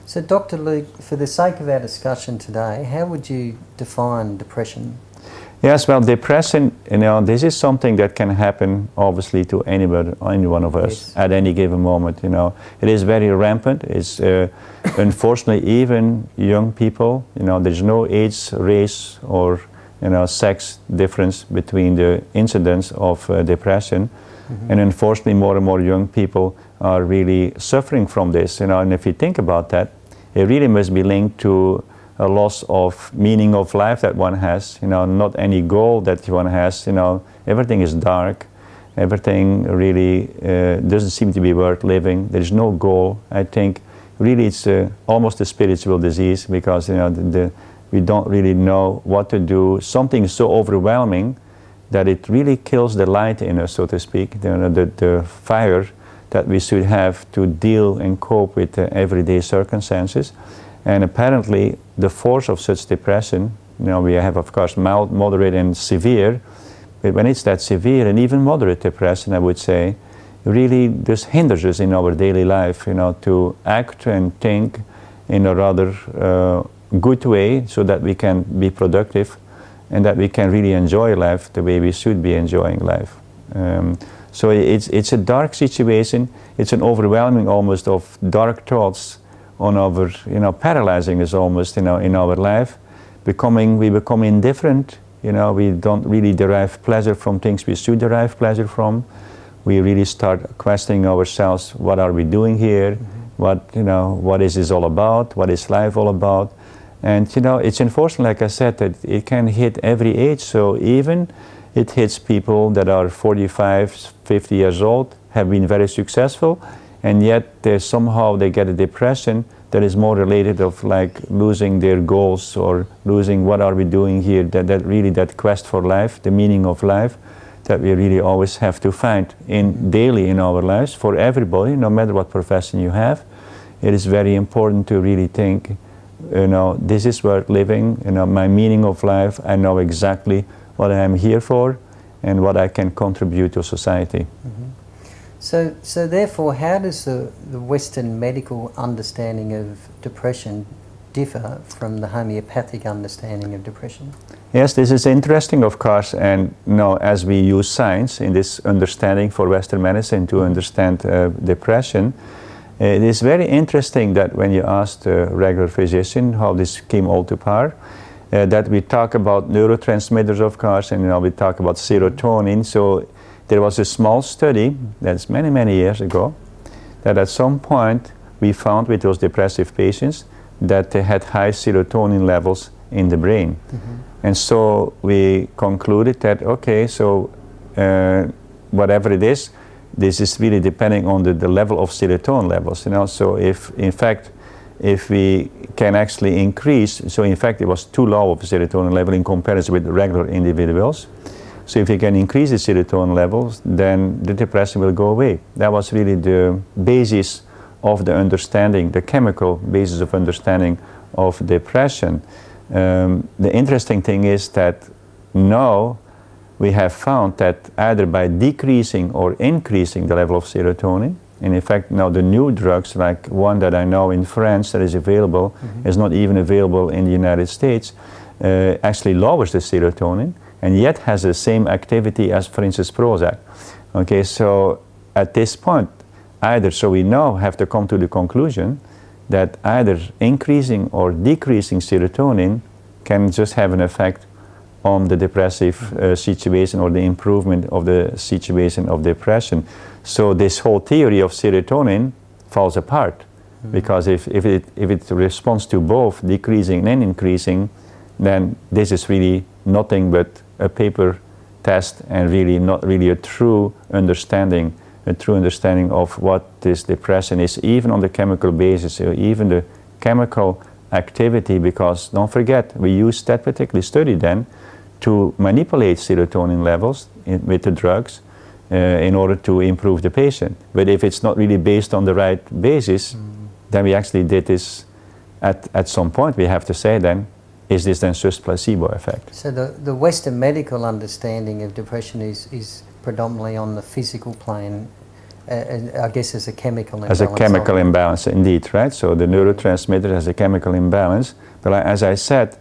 So Dr. Luc, for the sake of our discussion today, how would you define depression? Yes, well, depression, this is something that can happen, obviously, to anybody, any one of us, yes, at any given moment. It is very rampant. It's unfortunately even young people. There's no age, race, or sex difference between the incidence of depression, and unfortunately, more and more young people are really suffering from this. And if you think about that, it really must be linked to a loss of meaning of life that one has, not any goal that one has, everything is dark, everything really doesn't seem to be worth living, there's no goal. I think really it's almost a spiritual disease because, we don't really know what to do. Something is so overwhelming that it really kills the light in us, so to speak, the fire that we should have to deal and cope with everyday circumstances. And apparently, the force of such depression, we have, of course, mild, moderate, and severe. But when it's that severe and even moderate depression, I would say, really just hinders us in our daily life, to act and think in a rather good way so that we can be productive and that we can really enjoy life the way we should be enjoying life. So it's a dark situation. It's an overwhelming almost of dark thoughts on our, paralyzing us almost, in our life. We become indifferent, we don't really derive pleasure from things we should derive pleasure from. We really start questioning ourselves, what are we doing here? What is this all about? What is life all about? And, it's unfortunate, like I said, that it can hit every age. So even it hits people that are 45, 50 years old, have been very successful, and yet somehow they get a depression that is more related of like losing their goals or losing what are we doing here, that quest for life, the meaning of life that we really always have to find daily in our lives for everybody, no matter what profession you have. It is very important to really think, this is worth living, my meaning of life, I know exactly what I am here for and what I can contribute to society. So therefore, how does the Western medical understanding of depression differ from the homeopathic understanding of depression? Yes, this is interesting, of course, and as we use science in this understanding for Western medicine to understand depression, it is very interesting that when you ask a regular physician how this came all to par, that we talk about neurotransmitters, of course, and we talk about serotonin. So there was a small study, that's many, many years ago, that at some point we found with those depressive patients that they had high serotonin levels in the brain. And so we concluded that, okay, so whatever it is, this is really depending on the level of serotonin levels. So if, in fact, if we can actually increase, so in fact it was too low of a serotonin level in comparison with regular individuals. So if you can increase the serotonin levels, then the depression will go away. That was really the basis of the understanding, the chemical basis of understanding of depression. The interesting thing is that now we have found that either by decreasing or increasing the level of serotonin, and in fact now the new drugs, like one that I know in France that is available, is not even available in the United States, actually lowers the serotonin, and yet has the same activity as, for instance, Prozac. Okay, so at this point, so we now have to come to the conclusion that either increasing or decreasing serotonin can just have an effect on the depressive situation or the improvement of the situation of depression. So this whole theory of serotonin falls apart, because if it responds to both decreasing and increasing, then this is really nothing but a paper test and really not really a true understanding of what this depression is, even on the chemical basis, or even the chemical activity, because don't forget, we use that particular study then to manipulate serotonin levels with the drugs in order to improve the patient. But if it's not really based on the right basis, then we actually did this at some point, we have to say then, is this then just placebo effect? So the Western medical understanding of depression is predominantly on the physical plane, I guess as a chemical imbalance. As a chemical imbalance, indeed, right? So the neurotransmitter has a chemical imbalance. But as I said,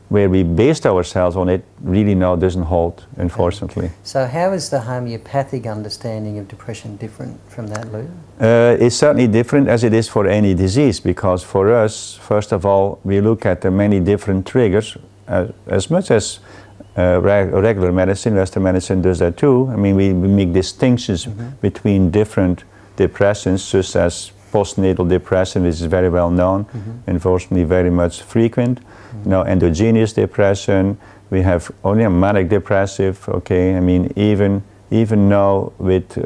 where we based ourselves on it really now doesn't hold, unfortunately. So how is the homeopathic understanding of depression different from that, Lou? It's certainly different as it is for any disease, because for us, first of all, we look at the many different triggers, as much as regular medicine, Western medicine does that too. I mean, we make distinctions between different depressions, such as postnatal depression, which is very well known, unfortunately very much frequent. You know, endogenous depression, we have only a manic depressive, okay, I mean, even now with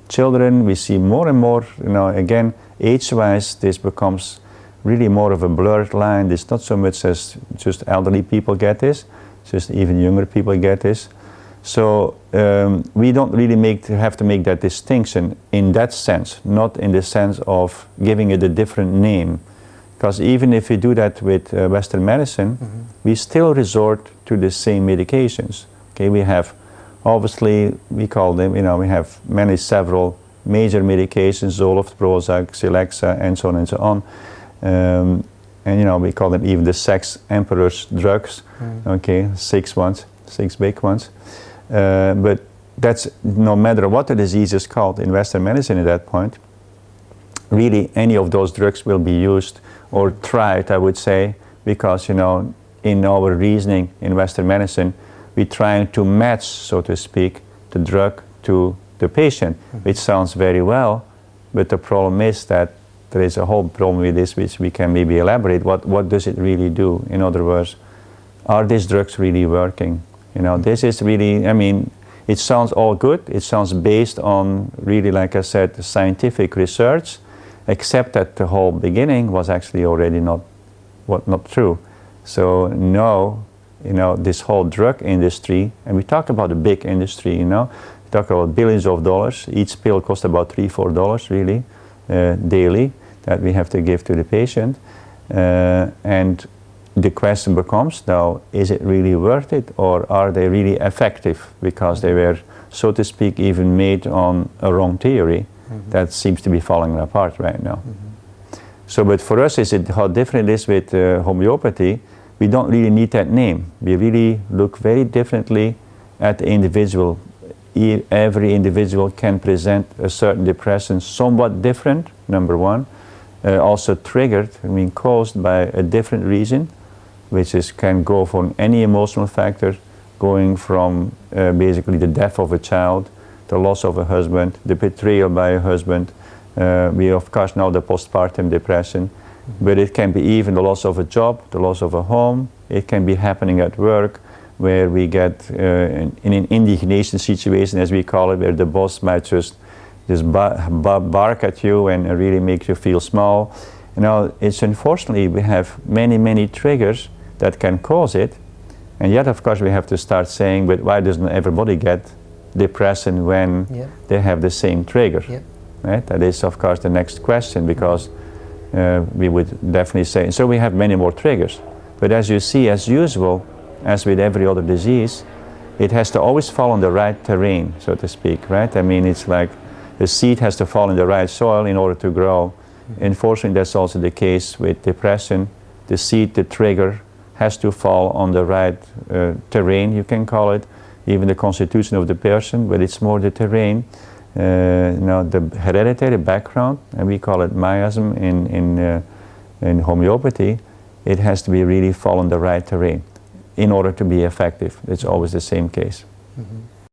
children, we see more and more, you know, again, age-wise, this becomes really more of a blurred line. It's not so much as just elderly people get this, just even younger people get this. So we don't really have to make that distinction in that sense, not in the sense of giving it a different name. Because even if we do that with Western medicine, we still resort to the same medications. Okay, we have, obviously, we call them, you know, we have several major medications, Zoloft, Prozac, Celexa, and so on and so on. And, you know, we call them even the sex emperor's drugs. Okay, 6 big ones. But that's, no matter what the disease is called in Western medicine at that point, really any of those drugs will be used or tried, I would say, because, you know, in our reasoning in Western medicine, we're trying to match, so to speak, the drug to the patient, which sounds very well, but the problem is that there is a whole problem with this, which we can maybe elaborate. What does it really do? In other words, are these drugs really working? You know, this is really, I mean, it sounds all good. It sounds based on really, like I said, scientific research, except that the whole beginning was actually already not true. So no, you know, this whole drug industry, and we talk about a big industry, you know, we talk about billions of dollars. Each pill costs about $3-4 really daily that we have to give to the patient. And the question becomes now, is it really worth it, or are they really effective because they were, so to speak, even made on a wrong theory that seems to be falling apart right now. So, but for us, how different it is with homeopathy, we don't really need that name. We really look very differently at the individual. Every individual can present a certain depression somewhat different, number one. Also triggered, I mean caused by a different reason, which can go from any emotional factor, going from basically the death of a child, the loss of a husband, the betrayal by a husband. We of course know the postpartum depression, but it can be even the loss of a job, the loss of a home. It can be happening at work, where we get in an indignation situation, as we call it, where the boss might just bark at you and really make you feel small. You know, it's unfortunately we have many triggers that can cause it, and yet of course we have to start saying, but why doesn't everybody get depression when they have the same trigger? Right? That is of course the next question, because we would definitely say, so we have many more triggers. But as you see, as usual, as with every other disease, it has to always fall on the right terrain, so to speak, right? I mean, it's like the seed has to fall in the right soil in order to grow. Unfortunately, that's also the case with depression. The seed, the trigger, has to fall on the right terrain, you can call it, even the constitution of the person, but it's more the terrain. You know, the hereditary background, and we call it miasm in homeopathy. It has to be really fall on the right terrain in order to be effective. It's always the same case.